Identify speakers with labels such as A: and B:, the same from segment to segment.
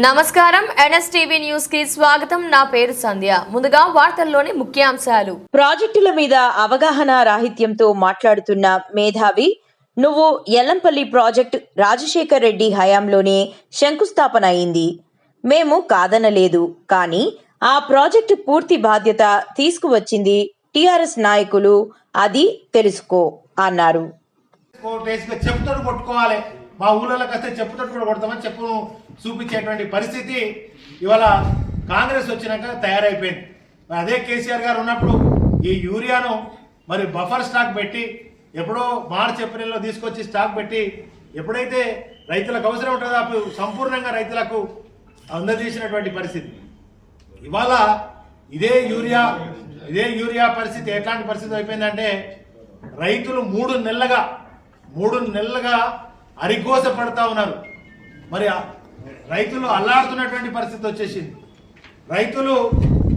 A: నమస్కారం NSTV news కి స్వాగతం. నా పేరు సంధ్య. ముందుగా వార్తల్లోని ముఖ్యాంశాలు.
B: ప్రాజెక్టుల మీద అవగాహన రాహిత్యంతో మాట్లాడుతున్న మేధావి, నువ్వు ఎల్లంపల్లి ప్రాజెక్ట్ రాజశేఖర్ రెడ్డి హయాంలోనే శంకుస్థాపన అయింది. మేము కాదనలేదు, కానీ ఆ ప్రాజెక్టు పూర్తి బాధ్యత తీసుకువచ్చింది టిఆర్ఎస్ నాయకులు, అది తెలుసుకో అన్నారు.
C: చెప్పుతోడు కొట్టుకోవాలి, మా ఊళ్ళలోకి వస్తే చెప్పుతోడు కూడా కొడతామని చెప్పును చూపించేటువంటి పరిస్థితి ఇవాళ కాంగ్రెస్ వచ్చినాక తయారైపోయింది. అదే కేసీఆర్ గారు ఉన్నప్పుడు ఈ యూరియాను మరి బఫర్ స్టాక్ పెట్టి ఎప్పుడో మార్చి ఏప్రిల్లో తీసుకొచ్చి స్టాక్ పెట్టి ఎప్పుడైతే రైతులకు అవసరం ఉంటుందో అప్పుడు సంపూర్ణంగా రైతులకు అందజేసినటువంటి పరిస్థితి. ఇవాళ ఇదే యూరియా పరిస్థితి ఎట్లాంటి పరిస్థితి అయిపోయిందంటే రైతులు మూడు నెలలుగా అరిగోస పడతా ఉన్నారు. మరి రైతులు అల్లాడుతున్నటువంటి పరిస్థితి వచ్చేసింది. రైతులు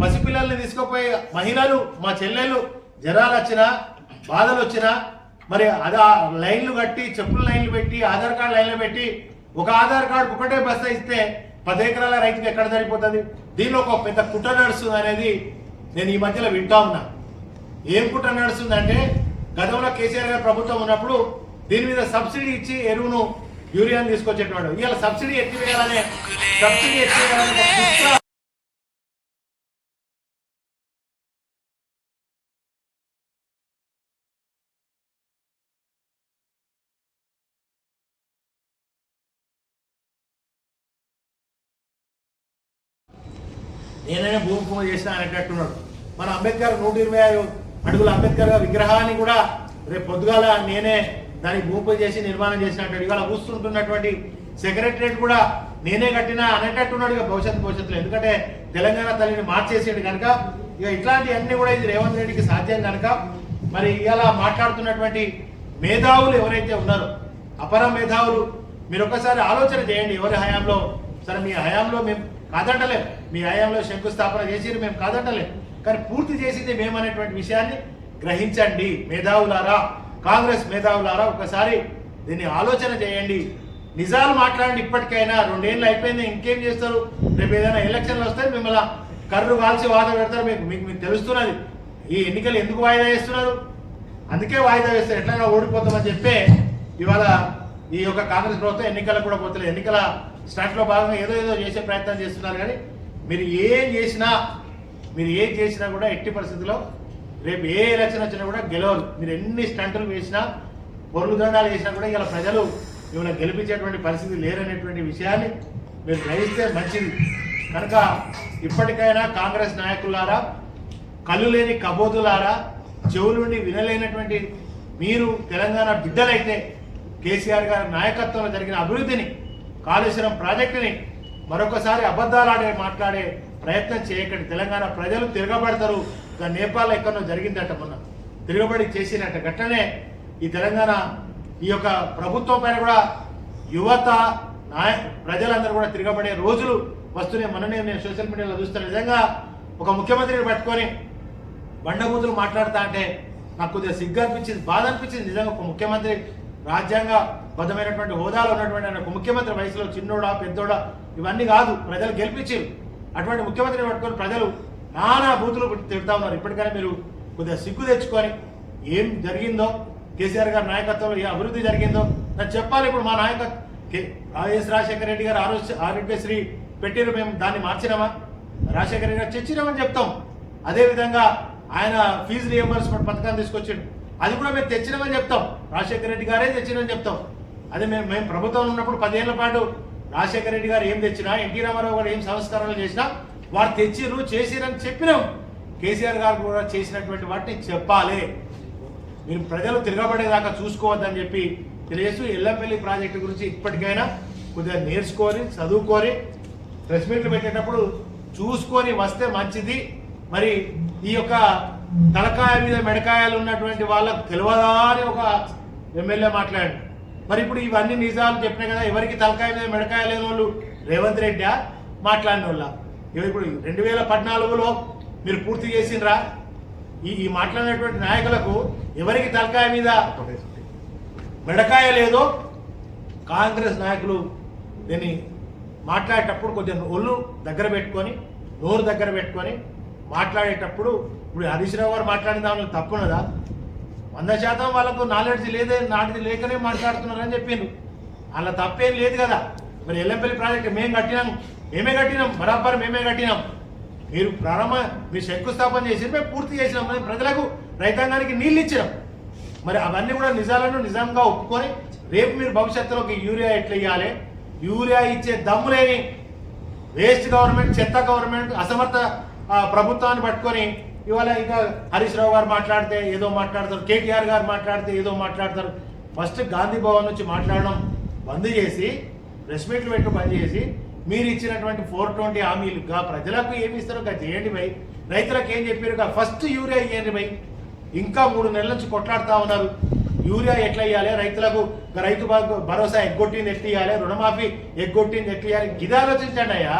C: పసిపిల్లల్ని తీసుకుపోయి మహిళలు, మా చెల్లెలు జ్వరాలు వచ్చినా బాధలు వచ్చినా మరి అది లైన్లు కట్టి చెప్పుల లైన్లు పెట్టి ఆధార్ కార్డు లైన్లు పెట్టి ఒక ఆధార్ కార్డు ఒకటే బస్తా ఇస్తే 10 ఎకరాల రైతుకి ఎక్కడ సరిపోతుంది? దీనిలో ఒక పెద్ద కుట్ర నడుస్తుంది అనేది నేను ఈ మధ్యలో వింటా ఉన్నా. ఏం కుట్ర నడుస్తుందంటే గతంలో కేసీఆర్ గారు ప్రభుత్వం ఉన్నప్పుడు దీని మీద సబ్సిడీ ఇచ్చి ఎరువును యూరియాను తీసుకొచ్చేటవాడు. ఇవాళ సబ్సిడీ ఎత్తివేయాలనే నేనైనా భూమి పూజ చేసిన అనేటట్టున్నాడు. మన అంబేద్కర్ 125 అడుగుల అంబేద్కర్ విగ్రహాన్ని కూడా రేపు పొద్దుగాల నేనే దానికి భూమి పూజ చేసి నిర్మాణం చేసినట్టు ఇవాళ కూర్చుంటున్నటువంటి సెక్రటరేట్ కూడా నేనే కట్టినా అనేటట్టున్నాడు. ఇక భవిష్యత్తులో ఎందుకంటే తెలంగాణ తల్లిని మార్చేసాడు కనుక ఇక ఇట్లాంటివన్నీ కూడా ఇది రేవంత్ రెడ్డికి సాధ్యం కనుక మరి ఇవాళ మాట్లాడుతున్నటువంటి మేధావులు ఎవరైతే ఉన్నారో అపర మేధావులు మీరు ఒకసారి ఆలోచన చేయండి. ఎవరి హయాంలో సరే మీ హయాంలో మేము కాదంటలేం, మీ హయాంలో శంకుస్థాపన చేసి మేము కాదంటలేం, కానీ పూర్తి చేసింది మేమనేటువంటి విషయాన్ని గ్రహించండి. మేధావులారా, కాంగ్రెస్ మేధావులారా, ఒకసారి దీన్ని ఆలోచన చేయండి. నిజాలు మాట్లాడండి. ఇప్పటికైనా 2 ఏళ్ళు అయిపోయింది, ఇంకేం చేస్తారు? రేపు ఏదైనా ఎలక్షన్లు వస్తే మిమ్మల్ని కర్రు కాల్చి వాయిదా పెడతారు. మీకు తెలుస్తున్నది ఈ ఎన్నికలు ఎందుకు వాయిదా వేస్తున్నారు. అందుకే వాయిదా వేస్తారు, ఎట్లా ఓడిపోతామని చెప్పే ఇవాళ ఈ యొక్క కాంగ్రెస్ ప్రభుత్వం ఎన్నికలకు కూడా పోతలేదు. ఎన్నికల స్టార్ట్లో భాగంగా ఏదో చేసే ప్రయత్నం చేస్తున్నారు. కానీ మీరు ఏం చేసినా కూడా ఎట్టి పరిస్థితుల్లో రేపు ఏ ఎలక్షన్ వచ్చినా కూడా గెలవరు. మీరు ఎన్ని స్టంటులు వేసినా పొరుగు దండాలు వేసినా కూడా ఇలా ప్రజలు మిమ్మల్ని గెలిపించేటువంటి పరిస్థితి లేరనేటువంటి విషయాన్ని మీరు గ్రహిస్తే మంచిది. కనుక ఇప్పటికైనా కాంగ్రెస్ నాయకులారా, కళ్ళు లేని కబోతులారా, చెవులుండి వినలేనటువంటి మీరు తెలంగాణ బిడ్డలైతే కేసీఆర్ గారి నాయకత్వంలో జరిగిన అభివృద్ధిని, కాళేశ్వరం ప్రాజెక్టుని మరొకసారి అబద్ధాలు మాట్లాడే ప్రయత్నం చేయకండి. తెలంగాణ ప్రజలు తిరగబడతారు. నేపాల్లో ఎక్కడో జరిగిందట, మొన్న తిరగబడి చేసినట్ట గట్టనే ఈ తెలంగాణ ఈ యొక్క ప్రభుత్వం పైన కూడా యువత ప్రజలందరూ కూడా తిరగబడే రోజులు వస్తున్నాయి. మొన్ననే నేను సోషల్ మీడియాలో చూస్తాను. నిజంగా ఒక ముఖ్యమంత్రిని పట్టుకొని బండబూతులు మాట్లాడుతా అంటే నాకు కొద్దిగా సిగ్గు అనిపించింది, బాధ అనిపించింది. నిజంగా ఒక ముఖ్యమంత్రి, రాజ్యాంగ బద్ధమైనటువంటి హోదాలో ఉన్నటువంటి ఒక ముఖ్యమంత్రి, వయసులో చిన్నోడా పెద్దోడా ఇవన్నీ కాదు, ప్రజలు గెలిపించారు. అటువంటి ముఖ్యమంత్రిని పట్టుకొని ప్రజలు నానా బూతులు తిడతా ఉన్నారు. ఇప్పటికైనా మీరు కొద్దిగా సిగ్గు తెచ్చుకొని ఏం జరిగిందో, కేసీఆర్ గారి నాయకత్వంలో ఏ అభివృద్ధి జరిగిందో నాకు చెప్పాలి. ఇప్పుడు మా నాయకత్వం వైఎస్ రాజశేఖర రెడ్డి గారు ఆరోగ్యశ్రీ పెట్టిరు, మేము దాన్ని మార్చినామా? రాజశేఖర రెడ్డి గారు తెచ్చినామని చెప్తాం. అదేవిధంగా ఆయన ఫీజు రియంబర్స్మెంట్ పథకాన్ని తీసుకొచ్చిండు, అది కూడా మేము తెచ్చినామని చెప్తాం. రాజశేఖర రెడ్డి గారే తెచ్చినామని చెప్తాం. అదే మేము ప్రభుత్వంలో ఉన్నప్పుడు 10 ఏళ్ల పాటు రాజశేఖర రెడ్డి గారు ఏం తెచ్చినా, ఎన్టీ రామారావు గారు ఏం సంస్కరణలు చేసినా వారు చేసిరని చెప్పినాం. కేసీఆర్ గారు కూడా చేసినటువంటి వాటిని చెప్పాలి. మీరు ప్రజలు తిరగబడేదాకా చూసుకోవద్దని చెప్పి తెలియజేస్తూ ఎల్లంపల్లి ప్రాజెక్టు గురించి ఇప్పటికైనా కొద్దిగా నేర్చుకొని చదువుకొని ప్రెస్ మీట్లు పెట్టేటప్పుడు చూసుకొని వస్తే మంచిది. మరి ఈ యొక్క తలకాయ మీద మెడకాయలు ఉన్నటువంటి వాళ్ళకు తెలియదా అని ఒక ఎమ్మెల్యే మాట్లాడాడు. మరి ఇప్పుడు ఇవన్నీ నిజాలు చెప్పినా కదా, ఎవరికి తలకాయ మీద మెడకాయ లేని వాళ్ళు రేవంత్ రెడ్డి మాట్లాడిన వాళ్ళ? ఇప్పుడు 2014లో మీరు పూర్తి చేసిండ్రా? ఈ మాట్లాడినటువంటి నాయకులకు ఎవరికి తలకాయ మీద మెడకాయ లేదో కాంగ్రెస్ నాయకులు దీన్ని మాట్లాడేటప్పుడు కొద్దిగా ఒళ్ళు దగ్గర పెట్టుకొని నోరు దగ్గర పెట్టుకొని మాట్లాడేటప్పుడు ఇప్పుడు హరీష్ రావు గారు మాట్లాడిన దానిలో తప్పున్నదా? 100% వాళ్ళకు నాలెడ్జ్ లేకనే మాట్లాడుతున్నారని చెప్పిండ్రు. అలా తప్పేం లేదు కదా. మరి ఎల్లంపల్లి ప్రాజెక్ట్ మేమే కట్టినాం బరాబర్ మేమే కట్టినాం. మీరు శంకుస్థాపన చేసి మేము పూర్తి చేసినాం. ప్రజలకు రైతాంగానికి నీళ్ళు ఇచ్చినాం. మరి అవన్నీ కూడా నిజంగా ఒప్పుకొని రేపు మీరు భవిష్యత్తులోకి యూరియా ఎట్లా ఇవ్వాలి, యూరియా ఇచ్చే దమ్ము లేని వేస్ట్ గవర్నమెంట్, చెత్త గవర్నమెంట్, అసమర్థ ప్రభుత్వాన్ని పట్టుకొని ఇవాళ ఇంకా హరీష్ రావు గారు మాట్లాడితే ఏదో మాట్లాడతారు, కేటీఆర్ గారు మాట్లాడితే ఏదో మాట్లాడతారు. ఫస్ట్ గాంధీ భవన్ నుంచి మాట్లాడడం బంద్ చేసి ప్రెస్ మీట్లు పెట్టు బంద్ చేసి మీరు ఇచ్చినటువంటి 420 హామీలుగా ప్రజలకు ఏమి ఇస్తారో చేయండి భయ్. రైతులకు ఏం చెప్పారు? ఫస్ట్ యూరియా ఇవ్వండి భయ్. ఇంకా 3 నెలల నుంచి కొట్లాడుతూ ఉన్నారు. యూరియా ఎట్లా ఇవ్వాలి, రైతులకు రైతు భరోసా ఎగ్గొట్టింది ఎట్లా ఇవ్వాలి, రుణమాఫీ ఎగ్గొట్టింది ఎట్లా ఇవ్వాలి, ఇది ఆలోచించండి అయ్యా.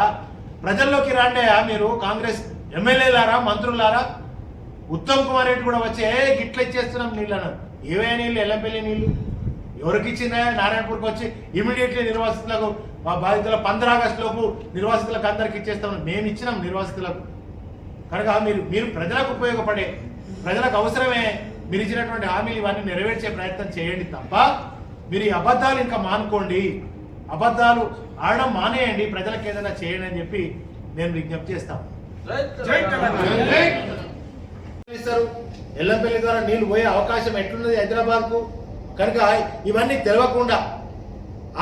C: ప్రజల్లోకి రాండి అయ్యా. మీరు కాంగ్రెస్ ఎమ్మెల్యేలారా, మంత్రులారా, ఉత్తమ్ కుమార్ రెడ్డి కూడా వచ్చి గిట్ల ఇచ్చేస్తున్నాం నీళ్ళు అన్నారు. ఏవైనా నీళ్ళు? ఎల్లంపల్లి నీళ్ళు ఎవరికి ఇచ్చిందా? నారాయణపూర్కి వచ్చి ఇమీడియట్లీ నిర్వాసితులకు బాధితుల 15 ఆగస్టు లోపు నిర్వాసితులకు అందరికి ఇచ్చేస్తాం. మేము ఇచ్చినాం నిర్వాసితులకు. కనుక మీరు ప్రజలకు ఉపయోగపడే, ప్రజలకు అవసరమే మీరు ఇచ్చినటువంటి హామీలు ఇవన్నీ నెరవేర్చే ప్రయత్నం చేయండి తప్ప మీరు ఈ అబద్ధాలు ఇంకా మానుకోండి. అబద్ధాలు ఆడడం మానేయండి. ప్రజలకు ఏదైనా చేయండి అని చెప్పి నేను విజ్ఞప్తి చేస్తాను. ఎల్లంపల్లి ద్వారా నీళ్లు పోయే అవకాశం ఎట్లున్నది హైదరాబాద్కు? కనుక ఇవన్నీ తెలియకుండా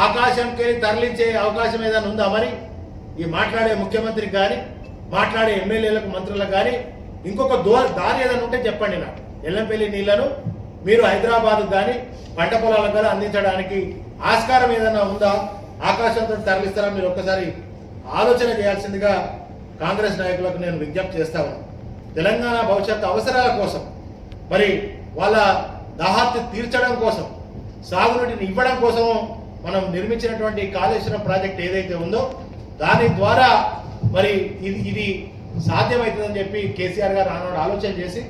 C: ఆకాశంకెళ్ళి తరలించే అవకాశం ఏదైనా ఉందా? మరి ఈ మాట్లాడే ముఖ్యమంత్రికి కానీ, మాట్లాడే ఎమ్మెల్యేలకు, మంత్రులకు కానీ ఇంకొక దారి ఏదైనా ఉంటే చెప్పండి నాకు. ఎల్లంపల్లి నీళ్లను మీరు హైదరాబాద్ కానీ పంట పొలాలకు కానీ అందించడానికి ఆస్కారం ఏదైనా ఉందా? ఆకాశంతో తరలిస్తారా? మీరు ఒక్కసారి ఆలోచన చేయాల్సిందిగా కాంగ్రెస్ నాయకులకు నేను విజ్ఞప్తి చేస్తా ఉన్నాను. తెలంగాణ భవిష్యత్తు అవసరాల కోసం, మరి వాళ్ళ దాహార్తి తీర్చడం కోసం, సాగునీటిని ఇవ్వడం కోసం మనం నిర్మించినటువంటి కాళేశ్వరం ప్రాజెక్ట్ ఏదైతే ఉందో దాని ద్వారా మరి ఇది సాధ్యమవుతుందని చెప్పి కేసీఆర్ గారు ఆనాడు ఆలోచన చేసి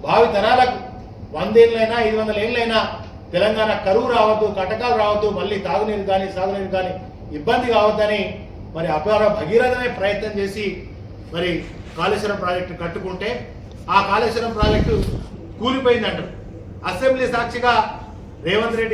C: భావి తరాలకు 100 ఏళ్ళైనా 500 ఏళ్ళైనా తెలంగాణ కరువు రావద్దు, కటకాలు రావద్దు, మళ్ళీ తాగునీరు కానీ సాగునీరు కానీ ఇబ్బంది కావద్దని మరి అపార భగీరథమే ప్రయత్నం చేసి మరి కాళేశ్వరం ప్రాజెక్టు కట్టుకుంటే ఆ కాళేశ్వరం ప్రాజెక్టు కూలిపోయిందంటారు. అసెంబ్లీ సాక్షిగా రేవంత్ రెడ్డి